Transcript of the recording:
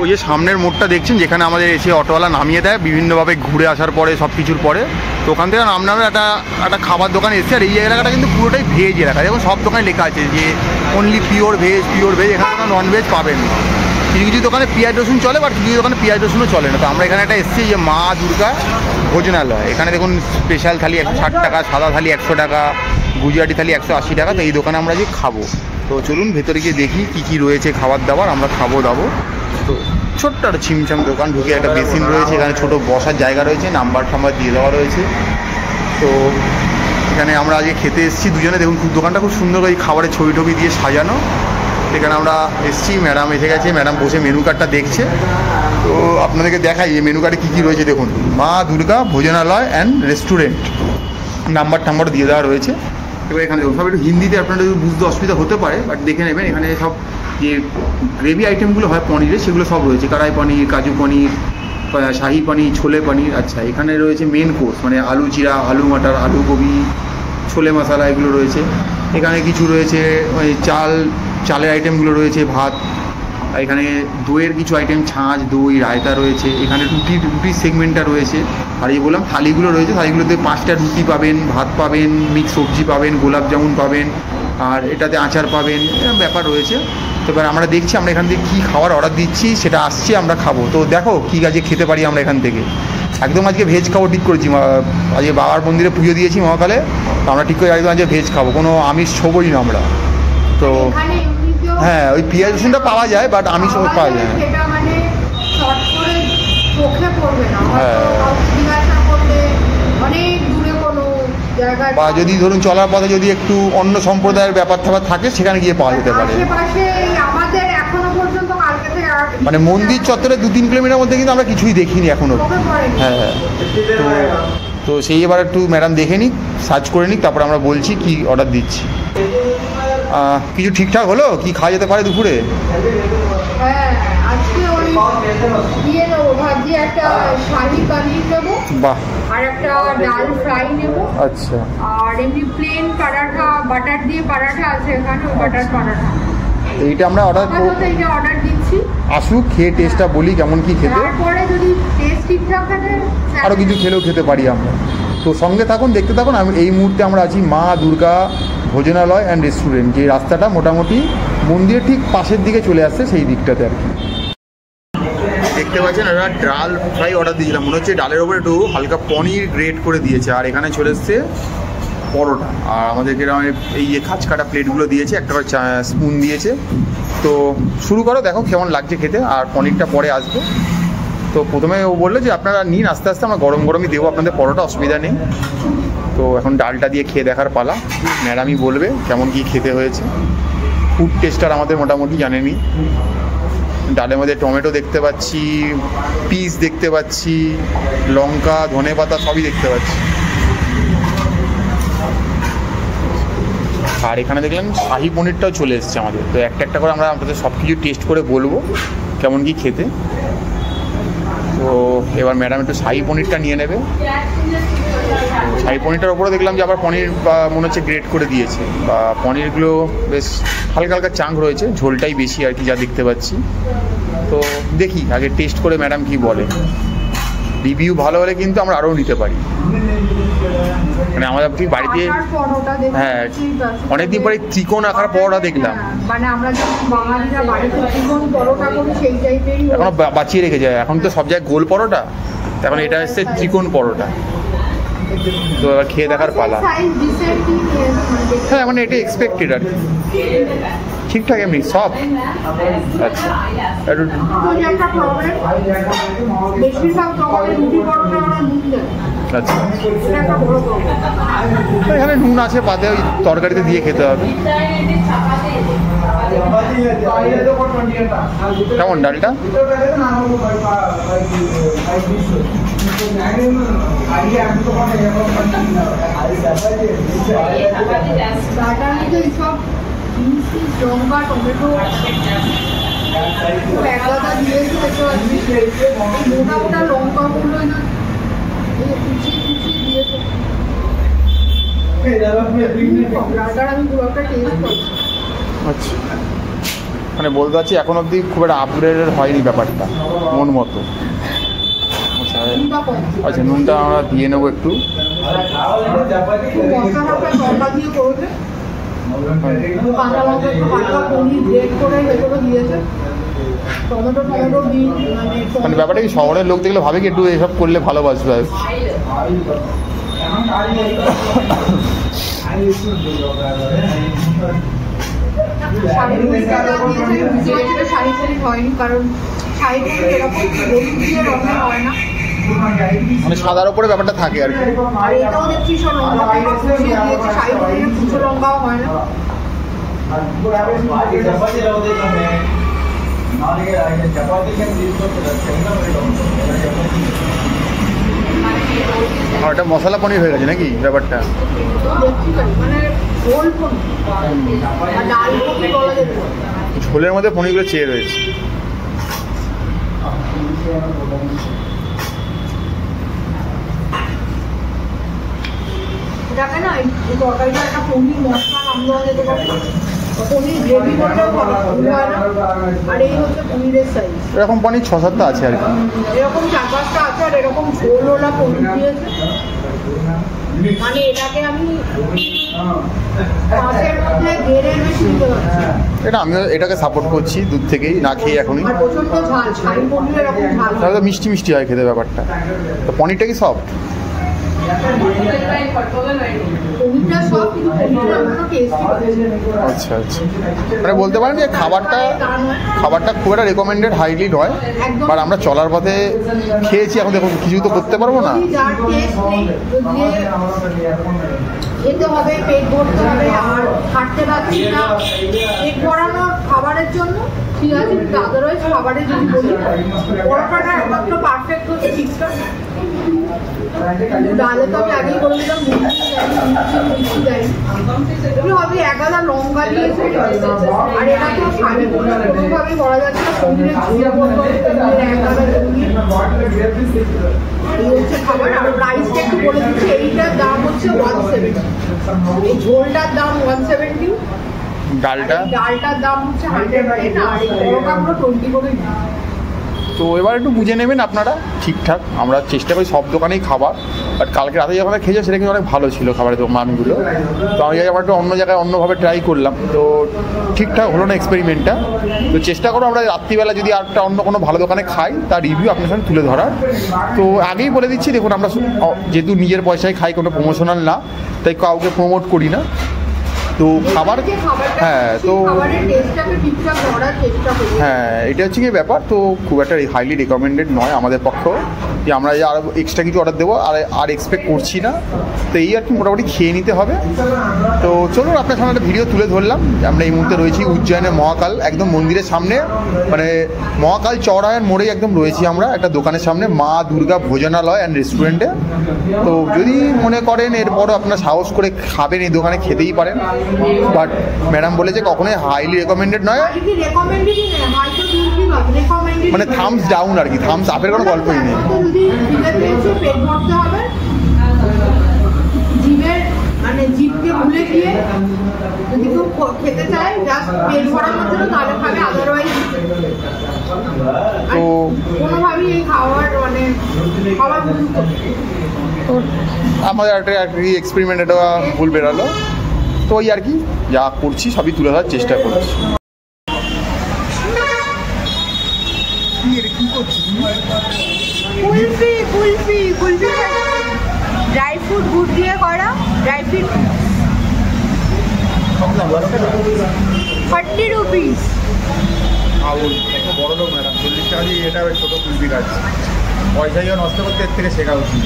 ওই যে সামনের মোড়টা দেখছেন যেখানে আমাদের এসে অটোওয়ালা নামিয়ে দেয় বিভিন্নভাবে ঘুরে আসার পরে সব কিছুর পরে, তো ওখান থেকে নামে একটা খাবার দোকান এসছে। আর এই এলাকাটা কিন্তু পুরোটাই ভেজ এলাকা, যেমন সব দোকানে লেখা আছে যে অনলি পিওর ভেজ, এখানে কোনো নন ভেজ পাবেন না। কিছু কিছু দোকানে পেঁয়াজ রসুন চলে, বাট কিছু কিছু দোকানে পেঁয়াজ রসুনও চলে না। তো আমরা এখানে একটা এসেছি যে মা দুর্গা ভোজনালয়। এখানে দেখুন স্পেশাল থালি 160 টাকা, সাদা থালি 100 টাকা, গুজরাটি থালি 180 টাকা। তো এই দোকানে আমরা যে খাবো, তো চলুন ভেতরে গিয়ে দেখি কী কী রয়েছে খাবার দাবার, আমরা খাবো দাবো। তো ছোট্ট একটা ছিমছাম দোকান, ঢুকে একটা বেসিন রয়েছে, এখানে ছোটো বসার জায়গা রয়েছে, নাম্বার টাম্বার দিয়ে দেওয়া রয়েছে। তো এখানে আমরা আজকে খেতে এসেছি দুজনে। দেখুন খুব দোকানটা খুব সুন্দর, ওই খাবারের ছবি টবি দিয়ে সাজানো। এখানে আমরা এসেছি, ম্যাডাম এসে গেছে, ম্যাডাম বসে মেনু কার্ডটা দেখছে। তো আপনাদেরকে দেখাই এই মেনু কার্ডে কী কী রয়েছে। দেখুন মা দুর্গা ভোজনালয় অ্যান্ড রেস্টুরেন্ট, নাম্বার টাম্বার দিয়ে দেওয়া রয়েছে। এবার এখানে সব একটু হিন্দিতে, আপনাদের বুঝতে অসুবিধা হতে পারে, বাট দেখে নেবেন। এখানে সব যে গ্রেভি আইটেমগুলো হয় পনিরের, সেগুলো সব রয়েছে। কড়াই পনির, কাজু পনির, শাহি পনির, ছোলে পনির। আচ্ছা, এখানে রয়েছে মেন কোর্স, মানে আলু চিরা, আলু মটর, আলু গোবি, ছোলে মশলা, এগুলো রয়েছে। এখানে কিছু রয়েছে ওই চালের আইটেমগুলো রয়েছে, ভাত। এখানে দইয়ের কিছু আইটেম, ছাঁচ, দই, রায়তা রয়েছে। এখানে রুটির সেগমেন্টটা রয়েছে। আর এই বললাম থালিগুলো রয়েছে, থালিগুলোতে 5টা রুটি পাবেন, ভাত পাবেন, মিক্স সবজি পাবেন, গোলাপ জামুন পাবেন, আর এটাতে আচার পাবেন, এরকম ব্যাপার রয়েছে। তো এবার আমরা দেখছি আমরা এখান থেকে কী খাবার অর্ডার দিচ্ছি, সেটা আসছে, আমরা খাবো। তো দেখো কী আজকে খেতে পারি আমরা এখান থেকে। একদম আজকে ভেজ খাবো ঠিক করেছি, আজকে বাবার মন্দিরে পুজো দিয়েছি মহাকালে, তো আমরা ঠিক করে একদম আজকে ভেজ খাবো, কোনো আমিষ ছোবই না আমরা। তো হ্যাঁ, ওই পেঁয়াজ রসুনটা পাওয়া যায়, বাট আমিষ পাওয়া যায় না। হ্যাঁ, বা যদি ধরুন চলার পথে যদি একটু অন্য সম্প্রদায়ের ব্যাপার থাপার থাকে, সেখানে গিয়ে পাওয়া যেতে পারে। মানে মন্দির চত্বরে 2-3 কিলোমিটার মধ্যে কিন্তু আমরা কিছুই দেখিনি এখনো। হ্যাঁ হ্যাঁ, তো সেই এবার একটু ম্যাডাম দেখে নিক, সার্চ করে নিক, তারপর আমরা বলছি কি অর্ডার দিচ্ছি। কিছু ঠিকঠাক হলো? কি খাওয়া যেতে পারে দুপুরে? বাহ, আর একটা ডাল ফ্রাই নেব। আচ্ছা, আর এমনি প্লেন পরাঠা, বাটার দিয়ে পরাঠা আছে এখানে, ওই বাটার পরাঠা। এইটা আমরা অর্ডার দিচ্ছি, আসুক, খেয়ে টেস্টটা বলি কেমন কি খেতে। তারপরে যদি টেস্ট ঠিকঠাক থাকে আরও কিছু খেতে পারি আমরা। তো সঙ্গে থাকুন, দেখতে থাকুন। আমি এই মুহূর্তে আমরা আছি মা দুর্গা ভোজনালয় অ্যান্ড রেস্টুরেন্ট, যে রাস্তাটা মোটামুটি মন্দিরের ঠিক পাশের দিকে চলে আসছে, সেই দিকটাতে আর কি। দেখতে পাচ্ছেন ওরা ডাল ফ্রাই অর্ডার দিয়েছিলাম, মনে হচ্ছে ডালের ওপরে একটু হালকা পনির গ্রেট করে দিয়েছে। আর এখানে চলে এসছে পরোটা, আর আমাদেরকে এই যে খাঁচ কাটা প্লেটগুলো দিয়েছে, একটা করে স্পুন দিয়েছে। তো শুরু করো, দেখো কেমন লাগছে খেতে, আর পনিরটা পরে আসবে। তো প্রথমে ও বললো যে আপনারা নিন, আস্তে আস্তে আমরা গরম গরমই দেবো আপনাদের পরোটা, অসুবিধা নেই। তো এখন ডালটা দিয়ে খেয়ে দেখার পালা, ম্যাডামই বলবে কেমন কি খেতে হয়েছে। ফুড টেস্টার আমাদের মোটামুটি জানেনি। ডালের মধ্যে টমেটো দেখতে পাচ্ছি, পিস দেখতে পাচ্ছি, লঙ্কা, ধনেপাতা সবই দেখতে পাচ্ছি। আর এখানে দেখলাম শাহি পনিরটাও চলে এসছে আমাদের। তো একটা একটা করে আমরা আপনাদের সব কিছু টেস্ট করে বলবো কেমন কি খেতে। তো এবার ম্যাডাম একটু শাহি পনিরটা নিয়ে নেবে। শাহি পনিরটার ওপরে দেখলাম যে আবার পনির মনে হচ্ছে গ্রেট করে দিয়েছে, বা পনিরগুলো বেশ হালকা হালকা চাঙ্ক রয়েছে, ঝোলটাই বেশি আর কি, যা দেখতে পাচ্ছি। তো দেখি আগে টেস্ট করে ম্যাডাম কি বলে। রিভিউ ভালো হলে কিন্তু আমরা আরও নিতে পারি। মানে আমাদের ঠিক বাড়িতে, হ্যাঁ, অনেকদিন পরে ত্রিকোণ আকার পরোটা দেখলাম। মানে আমরা বাঙালিরা বাড়িতে ত্রিকোণ পরোটা করি, সেই টাইপেরই এখনো বাঁচিয়ে রেখে যায়। এখন তো সব জায়গায় গোল পরোটা, এখন এটা এসছে ত্রিকোণ পরোটা। তো এবার খেয়ে দেখার পালা। হ্যাঁ, মানে এটা এক্সপেক্টেড আর কি, ঠিকঠাক এমনি সব। আচ্ছা, আচ্ছা, এখানে নুন আছে বাদে, ওই তরকারিতে দিয়ে খেতে হবে। কেমন ডালটা? লঙ্কা, টমেটো একগাদা দিয়েছি, দেখতে পাচ্ছি মোটা মোটা লঙ্কাগুলো কুচিয়ে কুচিয়ে দিয়েছে। ডালটার আমি পুরো একটা টেস্ট করছি। আচ্ছা, মানে বলতে পারছি এখন অবধি খুব একটা আপগ্রেডেড হয়নি ব্যাপারটা মন মতো। আচ্ছা আচ্ছা, নুনটা আমরা দিয়ে নেবো একটু। মানে ব্যাপারটা কি শহরের লোক দেখলে ভাবে কি একটু এসব করলে ভালোবাসবে। মানে সাদার উপরে ব্যাপারটা থাকে আর কি। এটা মশলা পনির হয়ে গেছে নাকি ব্যাপারটা? ঝোলের মধ্যে পনিরগুলো চেয়ে রয়েছে। এটাকে না এই তরকারিটা একটা পনির মশলা নাম দেওয়া যেতে পারে, পনির গ্রেভি করলেও ভালো হয় না। আর এই হচ্ছে পনিরের সাইজ। এরকম পনির 6-7টা আছে আর কি, এরকম 4-5টা আছে। আর এরকম ঝোলওয়ালা পনির দিয়েছে। মানে এটাকে আমি মাছের মধ্যে ঘেরের বেশি দিতে পারছি। এটা আমিও এটাকে সাপোর্ট করছি দূর থেকেই, না খেয়ে এখনই। আর প্রচন্ড ঝাল, শাহী পনির এরকম ঝাল, তাহলে মিষ্টি মিষ্টি হয় খেতে ব্যাপারটা। তো পনিরটা কি সফট? আচ্ছা আচ্ছা, মানে বলতে পারেন যে খাবারটা খুব একটা রেকমেন্ডেড হাইলি নয়, বাট আমরা চলার পথে খেয়েছি। এখন দেখুন কিছু তো করতে পারবো না। খেতে হবে, পেট ভরতে হবে। আর হাঁটতে পারছি না, পেট ভরানোর খাবারের জন্য ঠিক আছে, কিন্তু আদারওয়াইজ খাবারের যদি বলি পরোটাটা একমাত্র পারফেক্ট হচ্ছে ঠিকঠাক। ডালে তো আমি আগেই বলে দিলাম মিষ্টি দেয়, এগুলো হবে একাদা লঙ্কা দিয়েছে। আর এটা তো শাড়ি কোনোভাবেই করা যাচ্ছে না, পনিরের ঝুড়ে বলতে একাদা এই হচ্ছে খাবার। আর প্রাইসটা একটু বলে দিচ্ছি, এইটার দাম হচ্ছে 170, এই ঝোলটার দাম 170, ডালটার দাম হচ্ছে 110, আর এই পরোটাগুলো 20 করে। তো এবার একটু বুঝে নেবেন আপনারা ঠিকঠাক। আমরা চেষ্টা করি সব দোকানেই খাবার, বাট কালকে রাতে যখন খেয়েছি সেটা কিন্তু অনেক ভালো ছিল খাবারের মানগুলো। তো আমি আবার একটু অন্য জায়গায় অন্যভাবে ট্রাই করলাম, তো ঠিকঠাক হলো না এক্সপেরিমেন্টটা। তো চেষ্টা করো আমরা রাত্রিবেলা যদি আরেকটা অন্য কোনো ভালো দোকানে খাই তার রিভিউ আপনার সামনে তুলে ধরার। তো আগেই বলে দিচ্ছি, দেখুন আমরা যেহেতু নিজের পয়সায় খাই, কোনো প্রমোশনাল না, তাই কাউকে প্রমোট করি না। তো খাবার, হ্যাঁ, তো হ্যাঁ এটা হচ্ছে কি ব্যাপার। তো খুব একটা হাইলি রেকমেন্ডেড নয় আমাদের পক্ষেও যে আমরা আরও এক্সট্রা কিছু অর্ডার দেবো, আর এক্সপেক্ট করছি না। তো এই আর কি মোটামুটি খেয়ে নিতে হবে। তো চলুন আপনার সামনে একটা ভিডিও তুলে ধরলাম। আমরা এই মুহূর্তে রয়েছি উজ্জয়নের মহাকাল একদম মন্দিরের সামনে, মানে মহাকাল চৌরাহার মোড়েই একদম রয়েছি আমরা একটা দোকানের সামনে, মা দুর্গা ভোজনালয় অ্যান্ড রেস্টুরেন্টে। তো যদি মনে করেন এরপরও আপনার সাহস করে খাবেন, এই দোকানে খেতেই পারেন, বাট ম্যাডাম বলেছে কখনোই হাইলি রেকমেন্ডেড নয়। মানে থামস ডাউন আর কি, থামস আপের কোনো গল্পই নেই। মানে জিভকে ভুলে গিয়ে যদি কেউ খেতে চায় জাস্ট পেট ভরানোর জন্য তাহলে খাবে, আদারওয়াইজ তো কোনোভাবেই এই খাওয়ার মানে খাবার আমাদের একটা এক্সপেরিমেন্ট এটা ভুল বেরালো। তো ওই আর কি যা করছি সবই তুলে ধরার চেষ্টা করছি। কুলফি কুলফি কুলফি ড্রাই ফ্রুট গুড় দিয়ে করা, ড্রাই ফ্রুট 40 রুপিস। বড় লোক ম্যাডাম, 40 টাকা দিয়ে এটা ছোটো কুলফি গাছ, পয়সা নষ্ট করতে এর থেকে শেখা উচিত।